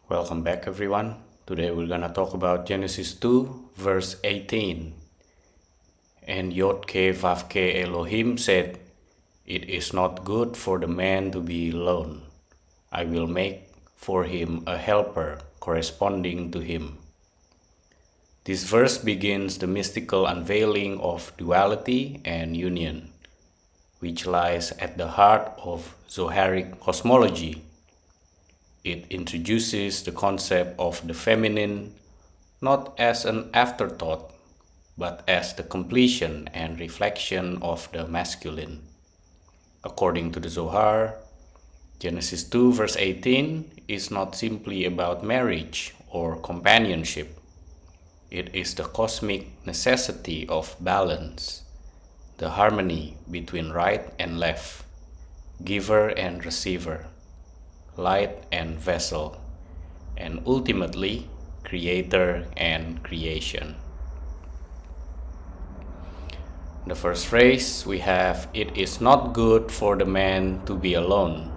Welcome back, everyone. Today we're gonna talk about Genesis 2, verse 18. And YHVH Elohim said, "It is not good for the man to be alone. I will make for him a helper corresponding to him." This verse begins the mystical unveiling of duality and union, which lies at the heart of Zoharic cosmology. It introduces the concept of the feminine not as an afterthought, but as the completion and reflection of the masculine. According to the Zohar, Genesis 2 verse 18 is not simply about marriage or companionship. It is the cosmic necessity of balance, the harmony between right and left, giver and receiver, light and vessel, and ultimately creator and creation. The first phrase we have, "It is not good for the man to be alone,"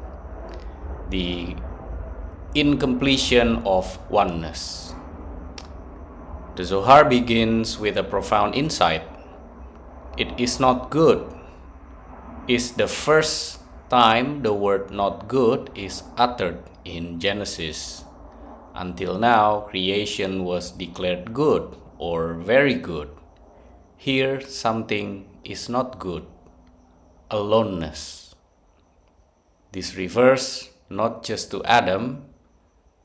the incompletion of oneness. The Zohar begins with a profound insight. "It is not good" is the first time the word "not good" is uttered in Genesis. Until now, creation was declared good or very good. Here, something is not good: aloneness. This refers not just to Adam,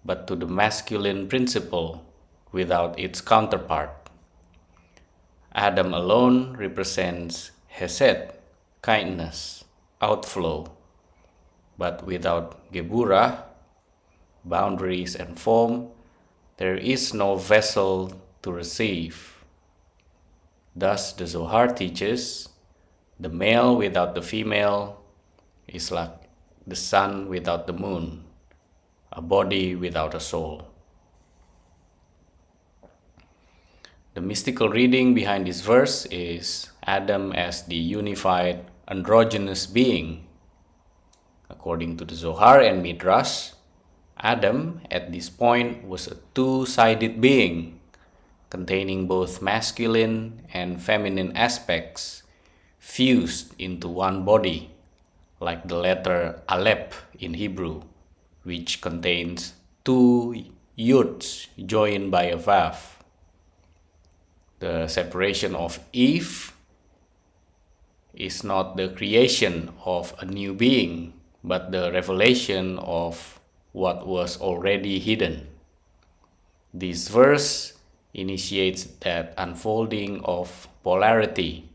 but to the masculine principle without its counterpart. Adam alone represents hesed, kindness, outflow, but without geburah, boundaries and form, there is no vessel to receive. Thus, the Zohar teaches, the male without the female is like the sun without the moon, a body without a soul. The mystical reading behind this verse is Adam as the unified androgynous being. According to the Zohar and Midrash, Adam at this point was a two-sided being, containing both masculine and feminine aspects, fused into one body, like the letter Aleph in Hebrew, which contains two yuds joined by a vav. The separation of Eve is not the creation of a new being, but the revelation of what was already hidden. This verse initiates that unfolding of polarity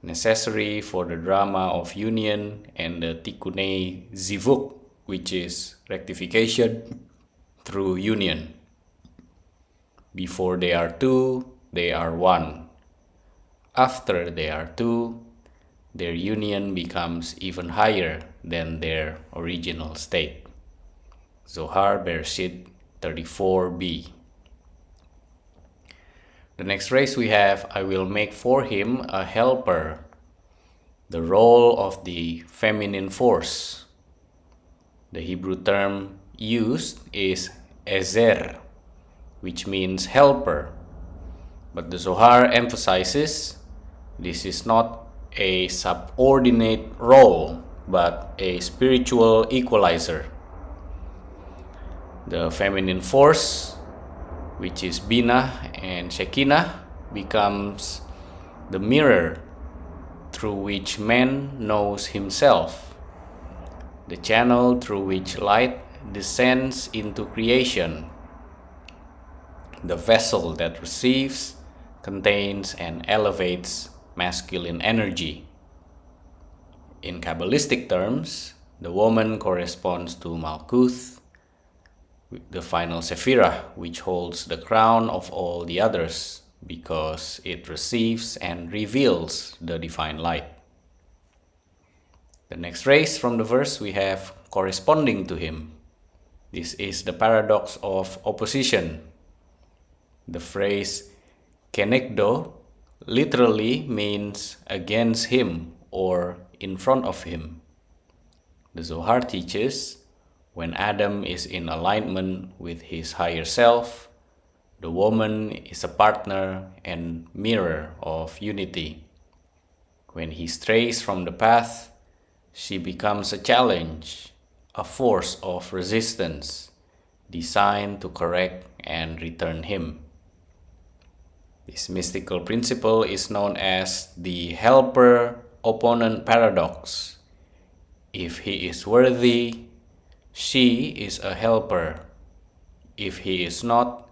necessary for the drama of union and the tikkunei zivuk, which is rectification through union. Before they are two, they are one. After they are two, their union becomes even higher than their original state. Zohar Bereshit 34b. The next phrase we have, "I will make for him a helper," the role of the feminine force. The Hebrew term used is ezer, which means helper. But the Zohar emphasizes this is not a subordinate role, but a spiritual equalizer. The feminine force, which is Binah and Shekinah, becomes the mirror through which man knows himself, the channel through which light descends into creation, the vessel that receives, contains, and elevates masculine energy. In Kabbalistic terms, the woman corresponds to Malkuth, the final Sephirah, which holds the crown of all the others, because it receives and reveals the divine light. The next phrase from the verse we have, "corresponding to him." This is the paradox of opposition. The phrase kenegdo literally means against him or in front of him. The Zohar teaches When Adam is in alignment with his higher self, the woman is a partner and mirror of unity. When he strays from the path, she becomes a challenge, a force of resistance, designed to correct and return him. This mystical principle is known as the helper-opponent paradox. If he is worthy, she is a helper. If he is not,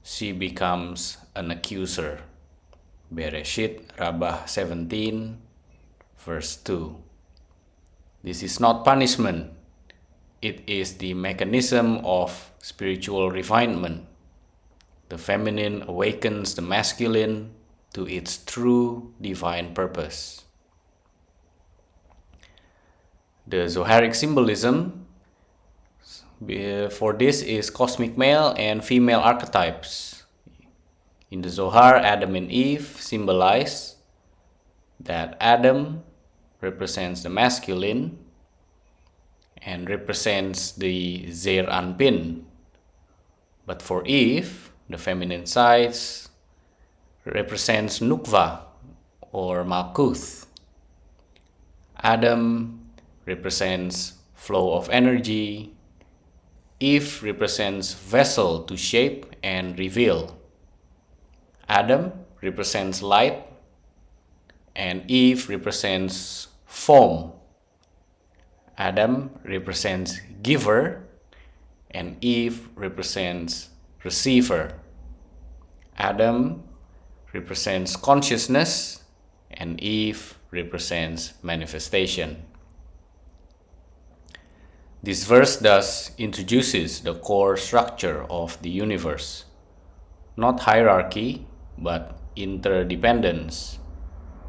she becomes an accuser. Bereshit Rabbah 17, verse 2. This is not punishment. It is the mechanism of spiritual refinement. The feminine awakens the masculine to its true divine purpose. The Zoharic symbolism for this is cosmic male and female archetypes. In the Zohar, Adam and Eve symbolize that Adam represents the masculine and represents the Zeir Anpin. But for Eve, the feminine sides represents Nukva or Malkuth. Adam represents flow of energy. Eve represents vessel to shape and reveal. Adam represents light and Eve represents foam. Adam represents giver and Eve represents receiver. Adam represents consciousness and Eve represents manifestation. This verse thus introduces the core structure of the universe, not hierarchy, but interdependence,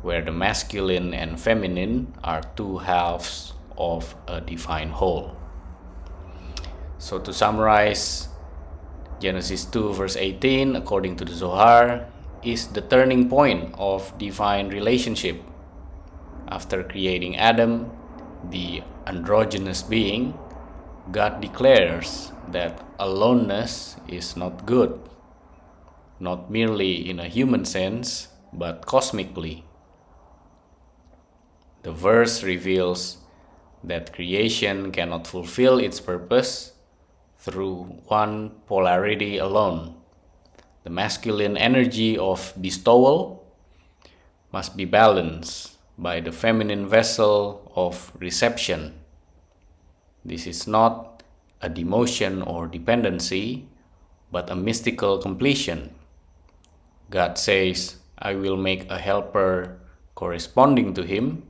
where the masculine and feminine are two halves of a divine whole. So to summarize, Genesis 2 verse 18, according to the Zohar, is the turning point of divine relationship. After creating Adam, the androgynous being, God declares that aloneness is not good, not merely in a human sense, but cosmically. The verse reveals that creation cannot fulfill its purpose through one polarity alone. The masculine energy of bestowal must be balanced by the feminine vessel of reception. This is not a demotion or dependency, but a mystical completion. God says, I will make a helper corresponding to him.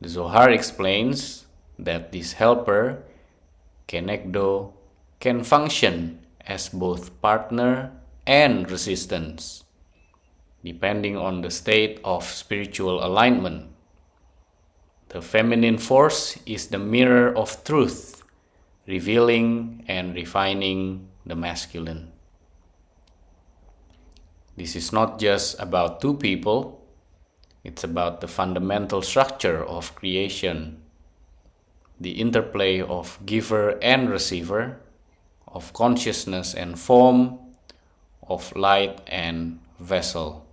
The Zohar explains that this helper, Kenegdo, can function as both partner and resistance, depending on the state of spiritual alignment. The feminine force is the mirror of truth, revealing and refining the masculine. This is not just about two people, it's about the fundamental structure of creation, the interplay of giver and receiver, of consciousness and form, of light and vessel.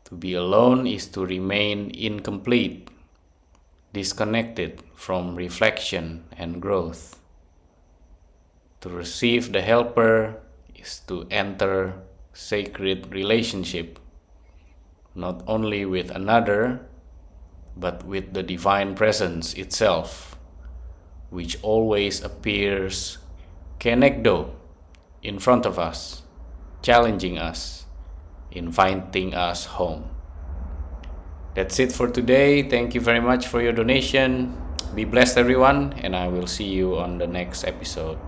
To be alone is to remain incomplete, disconnected from reflection and growth. To receive the helper is to enter sacred relationship, not only with another, but with the divine presence itself, which always appears kenegdo, in front of us, challenging us, inviting us home. That's it for today. Thank you very much for your donation. Be blessed, everyone, and I will see you on the next episode.